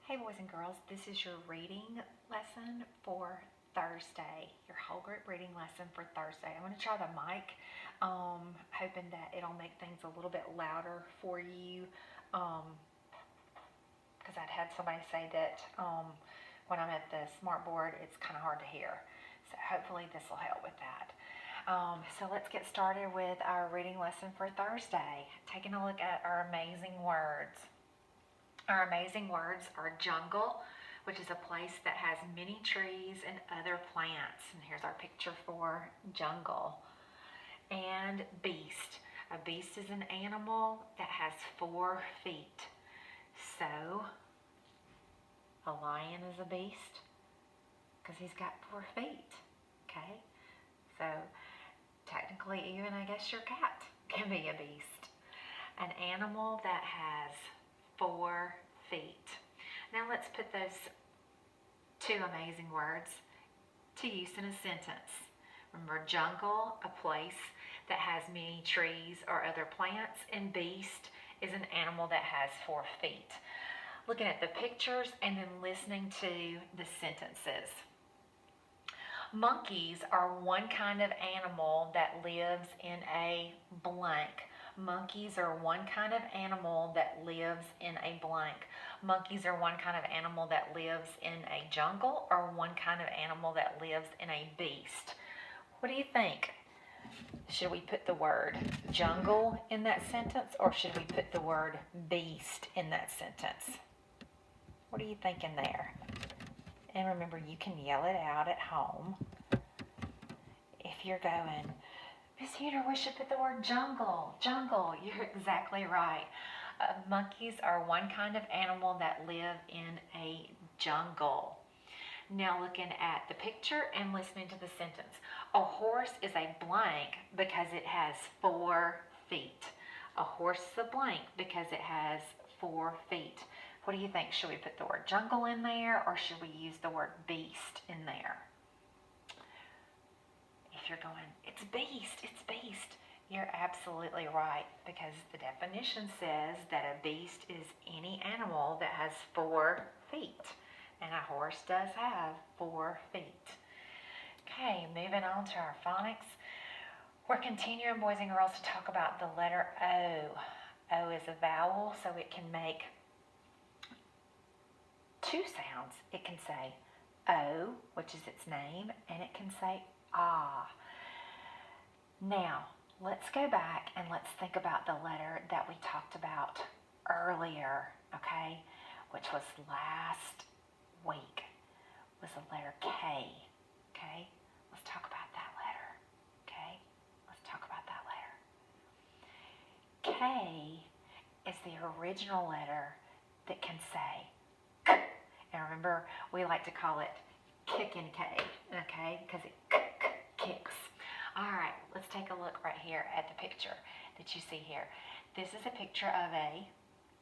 Hey boys and girls, this is your reading lesson for Thursday, your whole group reading lesson for Thursday. I'm going to try the mic, hoping that it'll make things a little bit louder for you, because I'd had somebody say that when I'm at the smart board, it's kind of hard to hear. So hopefully this will help with that. So let's get started with our reading lesson for Thursday, taking a look at our amazing words. Our amazing words are jungle, which is a place that has many trees and other plants. And here's our picture for jungle. And beast. A beast is an animal that has 4 feet. So, a lion is a beast because he's got 4 feet. Okay? So, technically, even I guess your cat can be a beast. An animal that has 4 feet. Now let's put those 2 amazing words to use in a sentence. Remember, jungle, a place that has many trees or other plants, and beast is an animal that has 4 feet. Looking at the pictures and then listening to the sentences. Monkeys are one kind of animal that lives in a blank. Monkeys are one kind of animal that lives in a blank. Monkeys are one kind of animal that lives in a jungle, or one kind of animal that lives in a beast. What do you think? Should we put the word jungle in that sentence, or should we put the word beast in that sentence? What are you thinking there? And remember, you can yell it out at home. If you're going, Miss Heater, we should put the word jungle. Jungle, you're exactly right. Monkeys are one kind of animal that live in a jungle. Now looking at the picture and listening to the sentence. A horse is a blank because it has 4 feet. A horse is a blank because it has 4 feet. What do you think? Should we put the word jungle in there, or should we use the word beast in there? If you're going, it's beast, you're absolutely right, because the definition says that a beast is any animal that has 4 feet, and a horse does have 4 feet. Okay, moving on to our phonics. We're continuing, boys and girls, to talk about the letter O. O is a vowel, so it can make 2 sounds. It can say O, which is its name, and it can say ah. Now, let's go back and let's think about the letter that we talked about earlier, okay, which was last week, was the letter K, okay? Let's talk about that letter, okay? Let's talk about that letter. K is the original letter that can say K. And remember, we like to call it kickin' K, okay, because it kicks. All right, let's take a look right here at the picture that you see here. This is a picture of a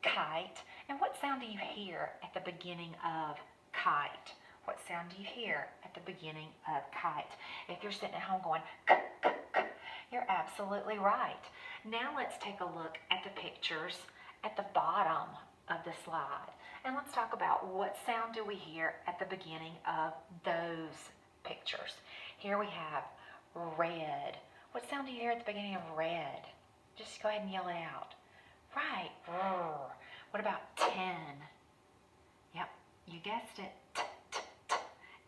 kite. And what sound do you hear at the beginning of kite? What sound do you hear at the beginning of kite? If you're sitting at home going, k, k, k, you're absolutely right. Now let's take a look at the pictures at the bottom of the slide. And let's talk about what sound do we hear at the beginning of those pictures. Here we have red. What sound do you hear at the beginning of red? Just go ahead and yell it out. Right. Roar. What about 10? Yep, you guessed it. T, t, t.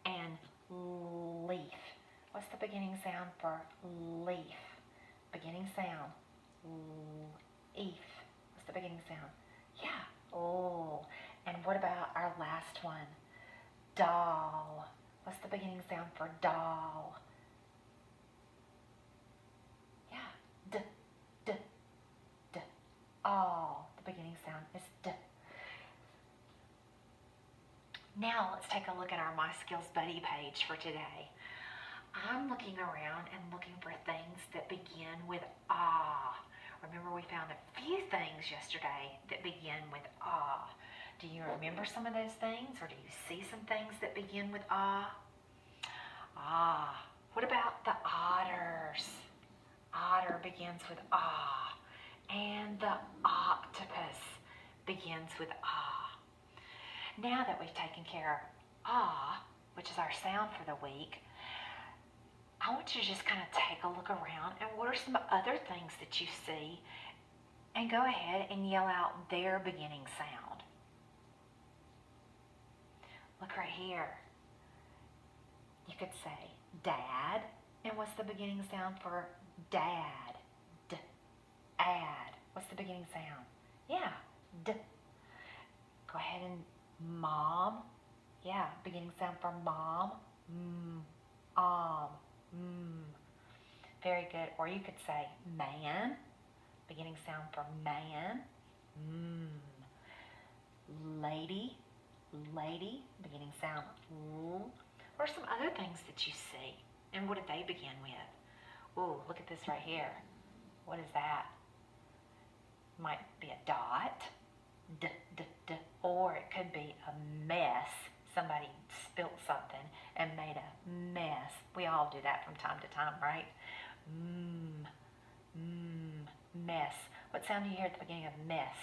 And leaf. What's the beginning sound for leaf? Beginning sound. Leaf. What's the beginning sound? Yeah. Oh. And what about our last one? Doll. What's the beginning sound for doll? D, d, d. All. The beginning sound is d. Now let's take a look at our My Skills Buddy page for today. I'm looking around and looking for things that begin with ah. Remember, we found a few things yesterday that begin with ah. Do you remember some of those things, or do you see some things that begin with ah? Ah. What about the otters? Otter begins with ah, and the octopus begins with ah. Now that we've taken care of ah, which is our sound for the week, I want you to just kind of take a look around and what are some other things that you see, and go ahead and yell out their beginning sound. Look right here. You could say dad, and what's the beginning sound for dad? D-ad. What's the beginning sound? Yeah, d. Go ahead and mom. Yeah, beginning sound for mom. Mm. Very good. Or you could say man, beginning sound for man. Lady, beginning sound l. What are some other things that you see? And what did they begin with? Ooh, look at this right here. What is that? Might be a dot. D. Or it could be a mess. Somebody spilt something and made a mess. We all do that from time to time, right? Mess. What sound do you hear at the beginning of mess?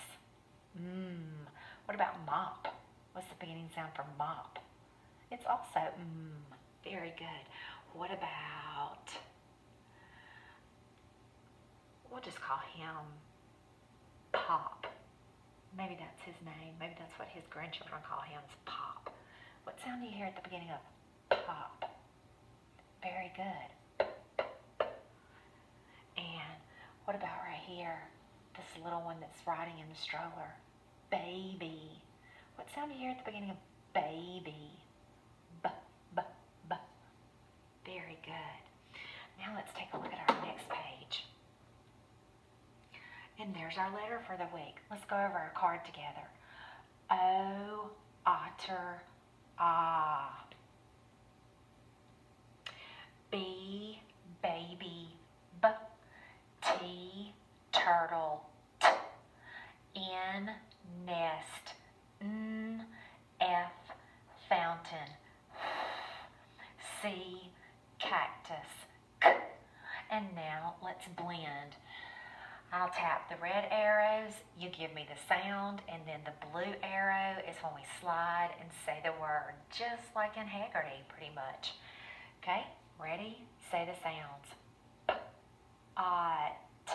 What about mop? What's the beginning sound for mop? It's also Very good. What about, we'll just call him Pop. Maybe that's his name. Maybe that's what his grandchildren call him, is Pop. What sound do you hear at the beginning of pop? Very good. And what about right here? This little one that's riding in the stroller. Baby. What sound do you hear at the beginning of baby? B. Very good. Now let's take a look at our next page. And there's our letter for the week. Let's go over our card together. O, otter, ah. B, baby, b. T, turtle, t. N, nest, n. F, fountain, C, cactus, k. And now let's blend. I'll tap the red arrows, you give me the sound, and then the blue arrow is when we slide and say the word, just like in Haggerty, pretty much. Okay, ready? Say the sounds. P, t,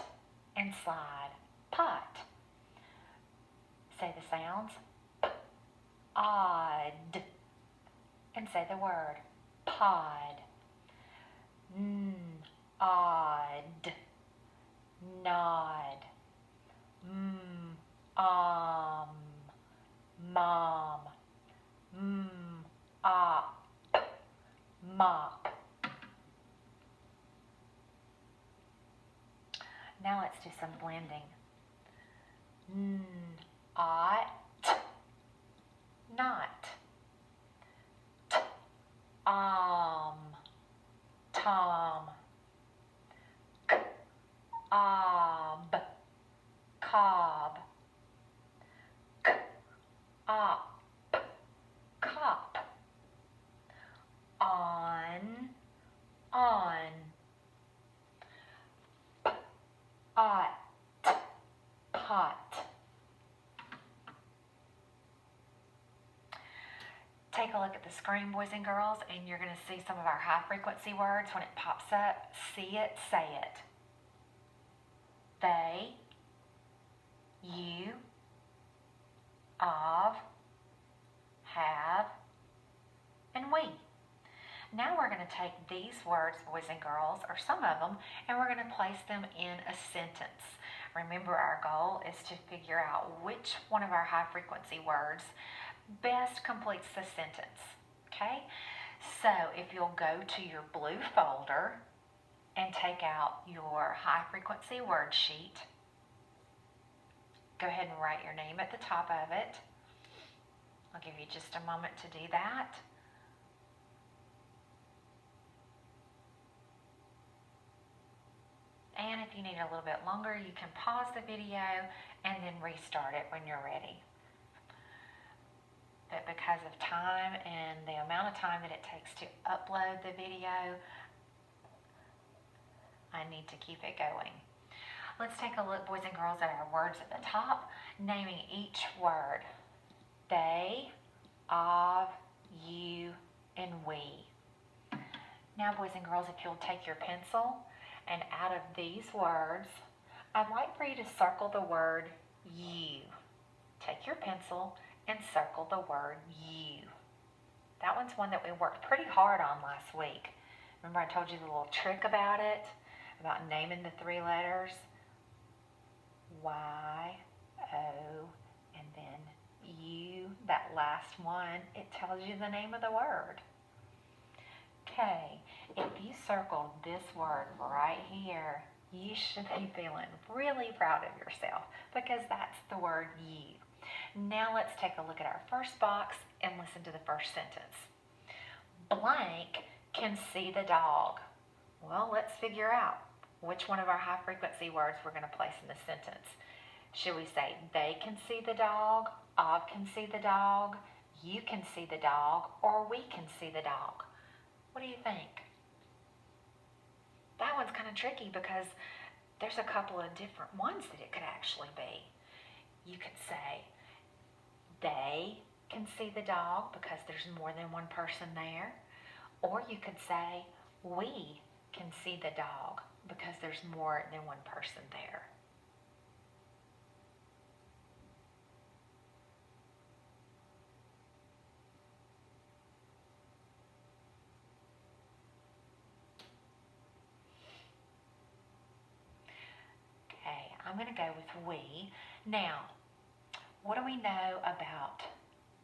and slide. Pot. Say the sounds. P, odd, and say the word. Pod. Odd. Nod. Mom. Op. Mop. Now let's do some blending. Ought. Not. Tom. Ob. Cob. Op. Cop. On. Ought. Pot. Take a look at the screen, boys and girls, and you're going to see some of our high frequency words. When it pops up, see it, say it. They, you, of, have, and we. Now we're going to take these words, boys and girls, or some of them, and we're going to place them in a sentence. Remember, our goal is to figure out which one of our high frequency words best completes the sentence. Okay? So if you'll go to your blue folder and take out your high frequency word sheet, go ahead and write your name at the top of it. I'll give you just a moment to do that. And if you need a little bit longer, you can pause the video and then restart it when you're ready. But because of time and the amount of time that it takes to upload the video, I need to keep it going. Let's take a look, boys and girls, at our words at the top, naming each word. They, of, you, and we. Now, boys and girls, if you'll take your pencil and out of these words, I'd like for you to circle the word you. Take your pencil and circle the word you. That one's one that we worked pretty hard on last week. Remember I told you the little trick about it, about naming the three letters? Y, O, and then U, that last one, it tells you the name of the word. Okay, if you circled this word right here, you should be feeling really proud of yourself because that's the word you. Now let's take a look at our first box and listen to the first sentence. Blank can see the dog. Well, let's figure out which one of our high frequency words we're going to place in the sentence. Should we say they can see the dog, Of can see the dog, you can see the dog, or we can see the dog? What do you think? That one's kind of tricky because there's a couple of different ones that it could actually be. You could say they can see the dog because there's more than one person there. Or you could say we can see the dog because there's more than one person there. Okay, I'm going to go with we. Now, what do we know about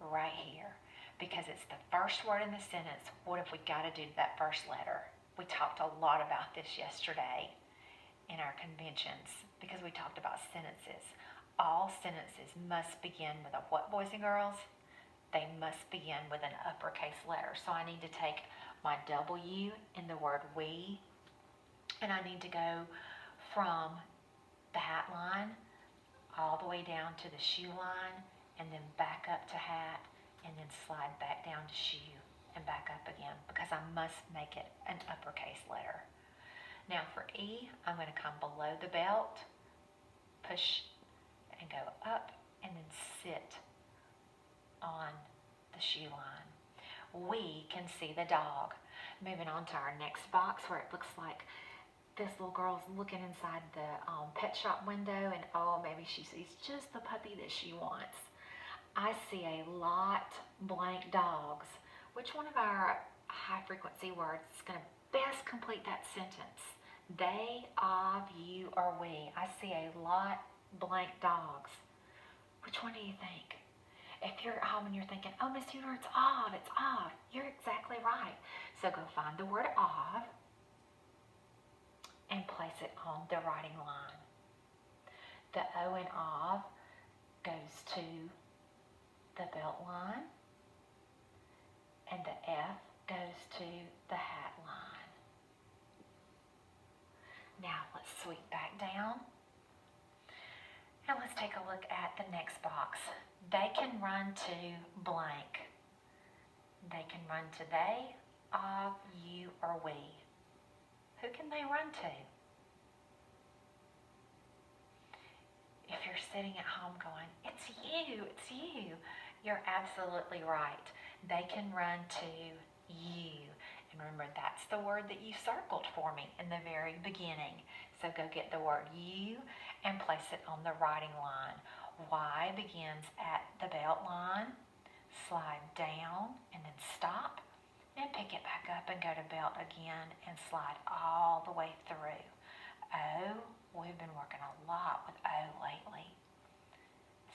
right here? Because it's the first word in the sentence, what have we got to do to that first letter? We talked a lot about this yesterday in our conventions because we talked about sentences. All sentences must begin with a what, boys and girls? They must begin with an uppercase letter. So I need to take my W in the word we, and I need to go from the hat line all the way down to the shoe line, and then back up to hat, and then slide back down to shoe and back up again because I must make it an uppercase letter. Now for E, I'm going to come below the belt, push and go up, and then sit on the shoe line. We can see the dog. Moving on to our next box where it looks like this little girl's looking inside the pet shop window, and oh, maybe she sees just the puppy that she wants. I see a lot blank dogs. Which one of our high frequency words is going to best complete that sentence? They, of, you, or we. I see a lot blank dogs. Which one do you think? If you're at home and you're thinking, oh, Miss Huner, it's of, you're exactly right. So go find the word of and place it on the writing line. The O in of goes to the belt line, and the F goes to the hat line. Now let's sweep back down, and let's take a look at the next box. They can run to blank. They can run to they, of, you, or we. Who can they run to? If you're sitting at home going, it's you, you're absolutely right. They can run to you. And remember, that's the word that you circled for me in the very beginning. So go get the word you and place it on the writing line. Y begins at the belt line, slide down and then stop, and pick it back up and go to belt again and slide all the way through. O, we've been working a lot with O lately.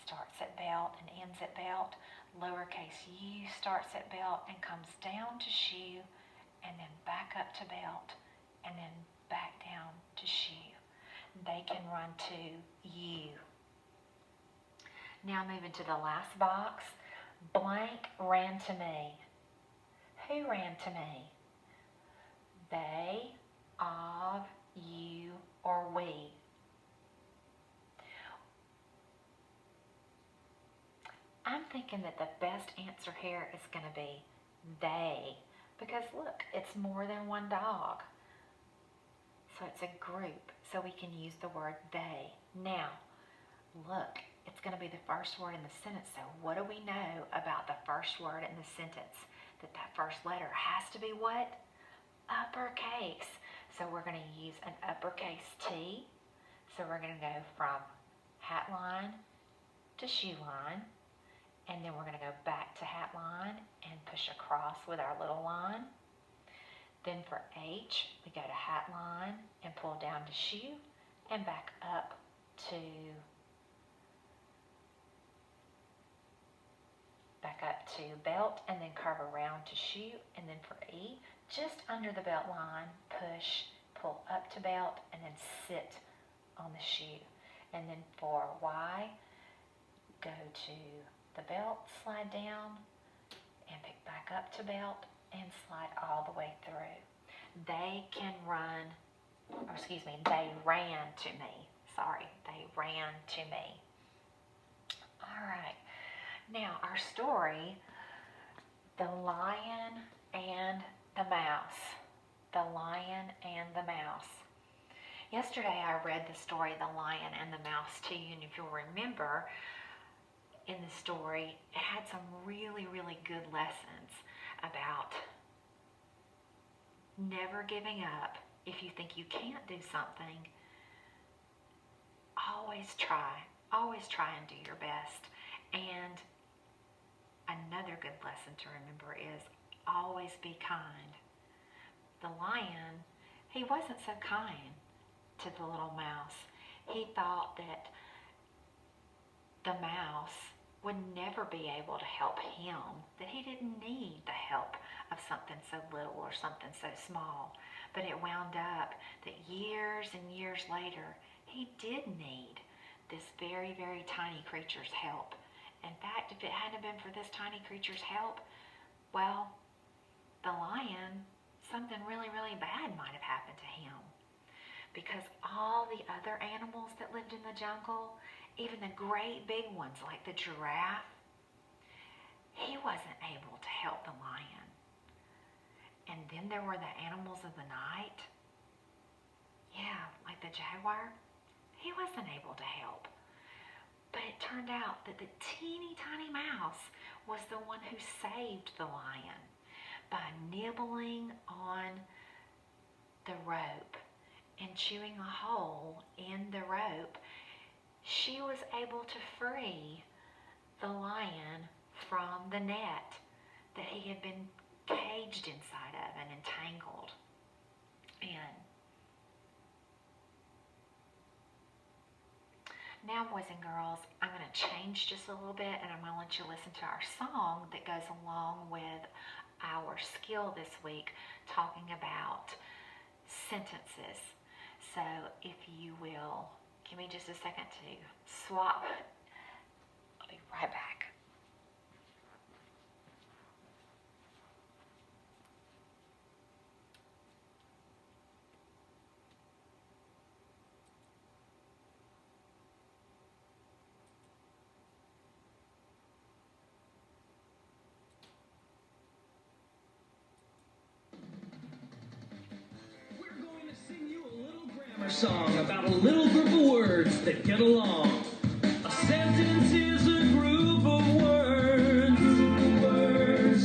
Starts at belt and ends at belt. Lowercase u starts at belt and comes down to shoe, and then back up to belt, and then back down to shoe. They can run to you. Now moving to the last box. Blank ran to me. Who ran to me? They, of, you, or we. I'm thinking that the best answer here is going to be they, because look, it's more than one dog. So it's a group, so we can use the word they. Now, look, it's going to be the first word in the sentence. So what do we know about the first word in the sentence? That first letter has to be what? Uppercase. So we're going to use an uppercase T. So we're going to go from hat line to shoe line, and then we're going to go back to hat line and push across with our little line. Then for H, we go to hat line and pull down to shoe and back up to belt, and then curve around to shoe. And then for E, just under the belt line, push, pull up to belt, and then sit on the shoe. And then for Y, go to the belt, slide down, and pick back up to belt, and slide all the way through. They ran to me. Sorry, they ran to me. All right. Now, our story, The Lion and the Mouse. The Lion and the Mouse. Yesterday, I read the story, The Lion and the Mouse, to you, and if you'll remember, in the story, it had some really, really good lessons about never giving up. If you think you can't do something, always try and do your best. And another good lesson to remember is always be kind. The lion, he wasn't so kind to the little mouse. He thought that the mouse would never be able to help him, that he didn't need the help of something so little or something so small. But it wound up that years and years later, he did need this very, very tiny creature's help. In fact, if it hadn't been for this tiny creature's help, well, the lion, something really, really bad might have happened to him. Because all the other animals that lived in the jungle, even the great big ones like the giraffe, he wasn't able to help the lion. And then there were the animals of the night. Yeah, like the jaguar. He wasn't able to help. But it turned out that the teeny tiny mouse was the one who saved the lion by nibbling on the rope and chewing a hole in the rope. She was able to free the lion from the net that he had been caged inside of and entangled in. Now, boys and girls, I'm going to change just a little bit, and I'm going to let you listen to our song that goes along with our skill this week, talking about sentences. So if you will, give me just a second to swap. I'll be right back. Song about a little group of words that get along. A sentence is a group of words.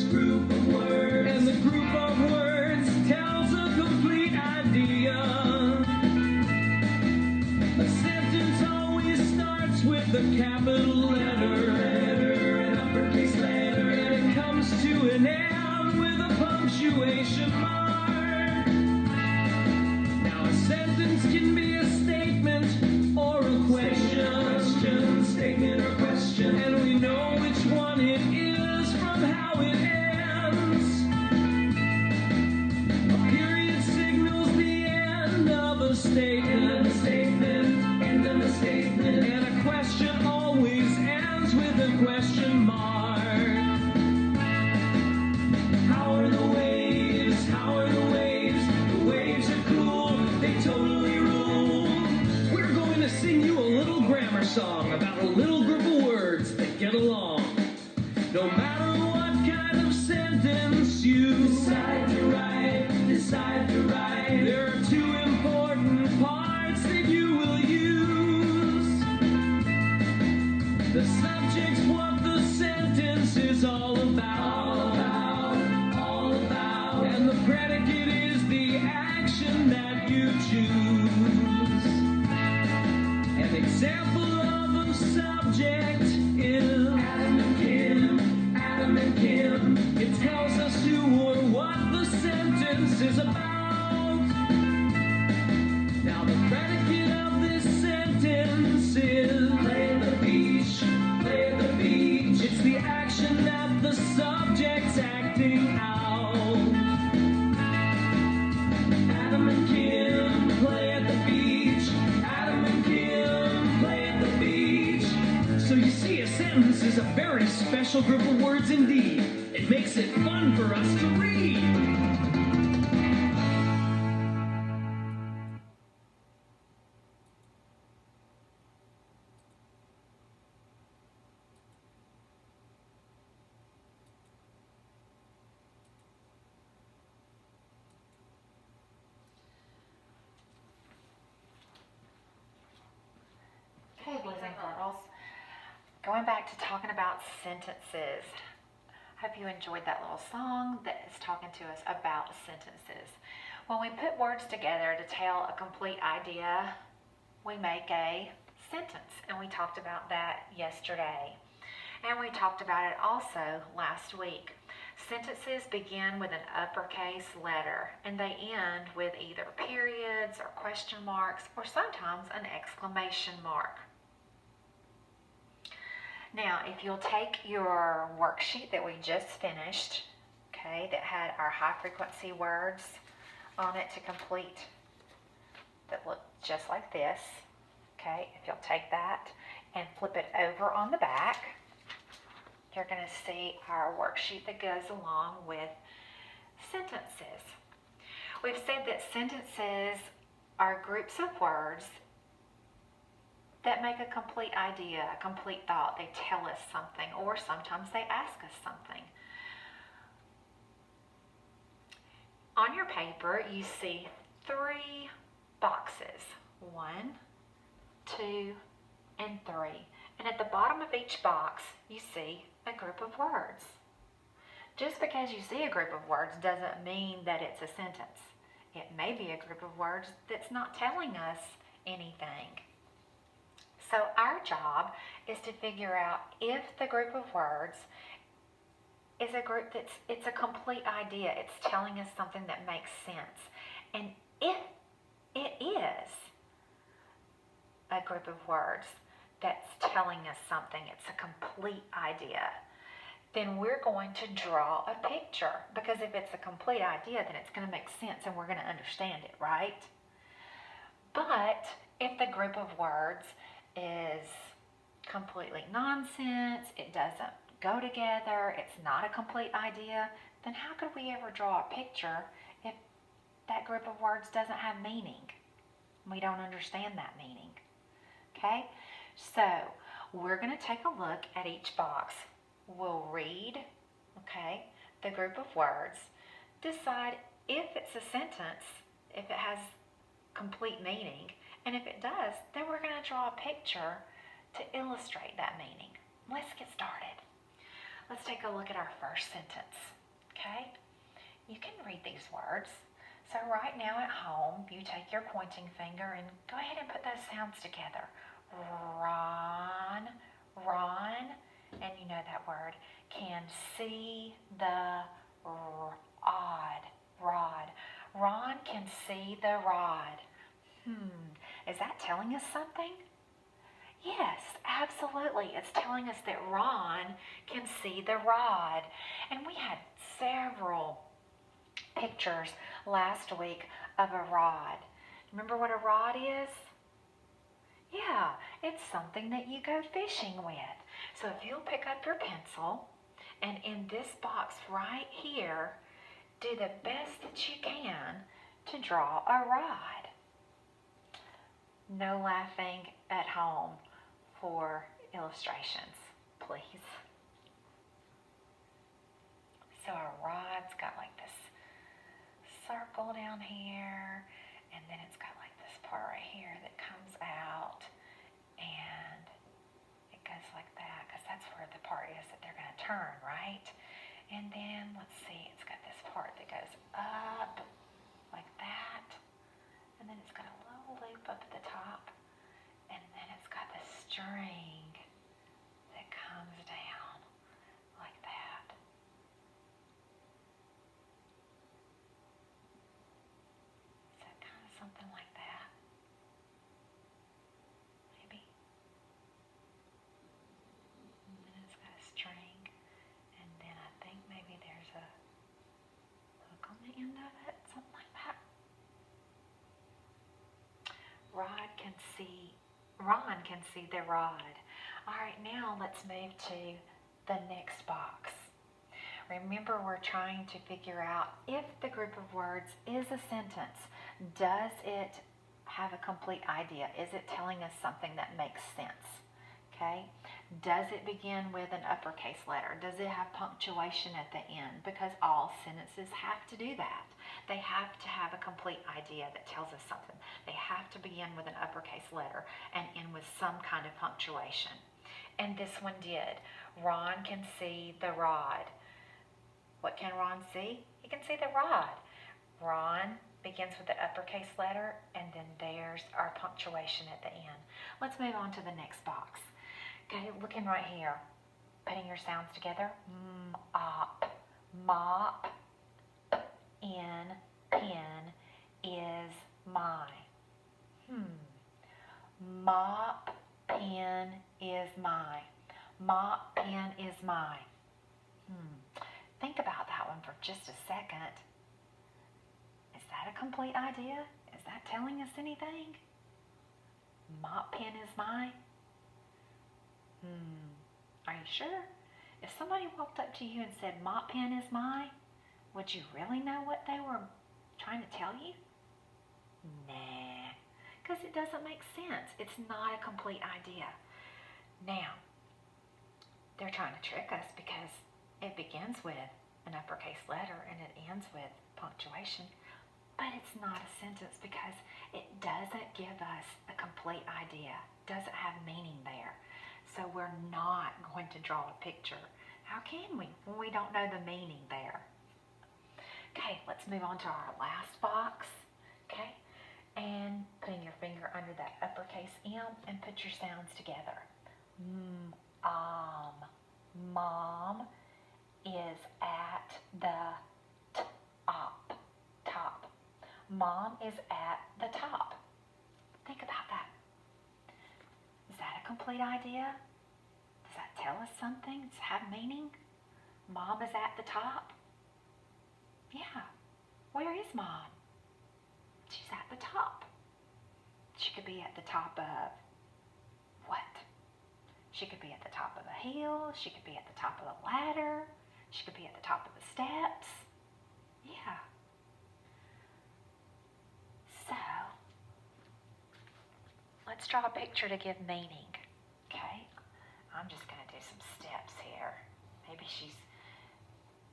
Group of words. And the group of words tells a complete idea. A sentence always starts with a capital letter, an uppercase letter, and it comes to an end with a punctuation mark. Sentence can be a statement or a question, statement or question, and we know which one it is from how it ends. A period signals the end of a statement, end of a statement, and a question always ends with a question mark. How are the waves? How are the waves? The waves are cool. They totally rule. We're going to sing you a little grammar song about a little group of words that get along. No matter what kind of sentence you decide to write, there are two important parts that you will use. what the sentence is all about. And the predicate is the action that you choose. An example of a subject is Adam and Kim, Adam and Kim. It tells us who or what the sentence is about. Now the predicate of this sentence is play the beach, play the beach. It's the action that the subject's acting out. Adam and Kim play at the beach. Adam and Kim play at the beach. So you see, a sentence is a very special group of words indeed. It makes it fun for us to read. Okay, boys and girls, going back to talking about sentences. Hope you enjoyed that little song that is talking to us about sentences. When we put words together to tell a complete idea, we make a sentence, and we talked about that yesterday. And we talked about it also last week. Sentences begin with an uppercase letter, and they end with either periods or question marks, or sometimes an exclamation mark. Now, if you'll take your worksheet that we just finished, okay, that had our high frequency words on it to complete, that look just like this, okay, if you'll take that and flip it over on the back, you're going to see our worksheet that goes along with sentences. We've said that sentences are groups of words that make a complete idea, a complete thought. They tell us something, or sometimes they ask us something. On your paper, you see 3 boxes, 1, 2, and 3. And at the bottom of each box, you see a group of words. Just because you see a group of words doesn't mean that it's a sentence. It may be a group of words that's not telling us anything. So our job is to figure out if the group of words is a group it's a complete idea. It's telling us something that makes sense. And if it is a group of words that's telling us something, it's a complete idea, then we're going to draw a picture. Because if it's a complete idea, then it's going to make sense and we're going to understand it, right? But if the group of words is completely nonsense, it doesn't go together, it's not a complete idea, then how could we ever draw a picture if that group of words doesn't have meaning? We don't understand that meaning. Okay? So we're going to take a look at each box. We'll read, okay, the group of words, decide if it's a sentence, if it has complete meaning, and if it does, then we're going to draw a picture to illustrate that meaning. Let's get started. Let's take a look at our first sentence, okay? You can read these words. So right now at home, you take your pointing finger and go ahead and put those sounds together. Ron, and you know that word, can see the rod. Ron can see the rod. Is that telling us something? Yes, absolutely. It's telling us that Ron can see the rod. And we had several pictures last week of a rod. Remember what a rod is? Yeah, it's something that you go fishing with. So if you'll pick up your pencil and in this box right here, do the best that you can to draw a rod. No laughing at home for illustrations, please. So our rod's got like this circle down here, and then it's got like this part right here that comes out, and it goes like that because that's where the turn, right? And then, let's see, it's got this part that goes up like that. And then it's got a little loop up at the top. And then it's got the string that comes down like that. So kind of something like that. Maybe. And then it's got a string. And then I think maybe there's a hook on the end of it. Something like that. Ron can see the rod. All right, now let's move to the next box. Remember, we're trying to figure out if the group of words is a sentence. Does it have a complete idea? Is it telling us something that makes sense? Okay. Does it begin with an uppercase letter? Does it have punctuation at the end? Because all sentences have to do that. They have to have a complete idea that tells us something. They have to begin with an uppercase letter and end with some kind of punctuation. And this one did. Ron can see the rod. What can Ron see? He can see the rod. Ron begins with the uppercase letter, and then there's our punctuation at the end. Let's move on to the next box. Okay, looking right here, putting your sounds together. Mop, mop, in, pen, is, my. Mop, pen, is, my. Mop, pen, is, my. Think about that one for just a second. Is that a complete idea? Is that telling us anything? Mop, pen, is, my. Are you sure? If somebody walked up to you and said, mop pen is mine, would you really know what they were trying to tell you? Nah, because it doesn't make sense. It's not a complete idea. Now, they're trying to trick us because it begins with an uppercase letter and it ends with punctuation, but it's not a sentence because it doesn't give us a complete idea. It doesn't have meaning there. So we're not going to draw a picture. How can we when we don't know the meaning there? Okay, let's move on to our last box. Okay, and putting your finger under that uppercase M and put your sounds together. Mom is at the top. Mom is at the top. Think about that. Is that a complete idea? Does that tell us something? Does it have meaning? Mom is at the top? Yeah. Where is Mom? She's at the top. She could be at the top of what? She could be at the top of a hill. She could be at the top of the ladder. She could be at the top of the steps. Yeah. So, let's draw a picture to give meaning. Okay? I'm just going to do some steps here. Maybe she's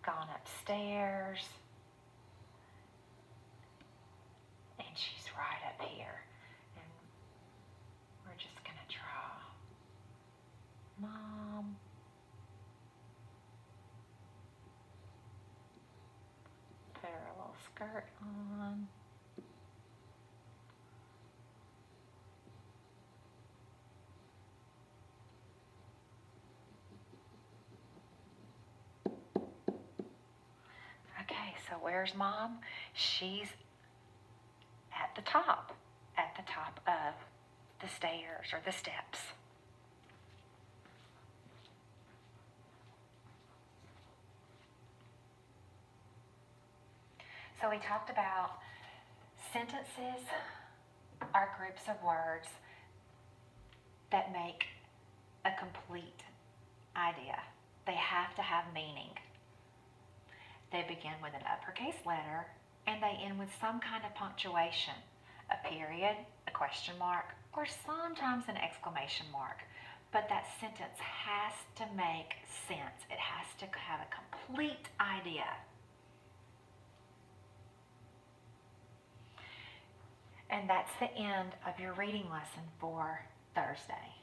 gone upstairs. And she's right up here. And we're just going to draw Mom. Put her a little skirt on. Okay, so where's Mom? She's at the top of the stairs or the steps. So we talked about sentences are groups of words that make a complete idea. They have to have meaning. They begin with an uppercase letter and they end with some kind of punctuation, a period, a question mark, or sometimes an exclamation mark. But that sentence has to make sense. It has to have a complete idea. And that's the end of your reading lesson for Thursday.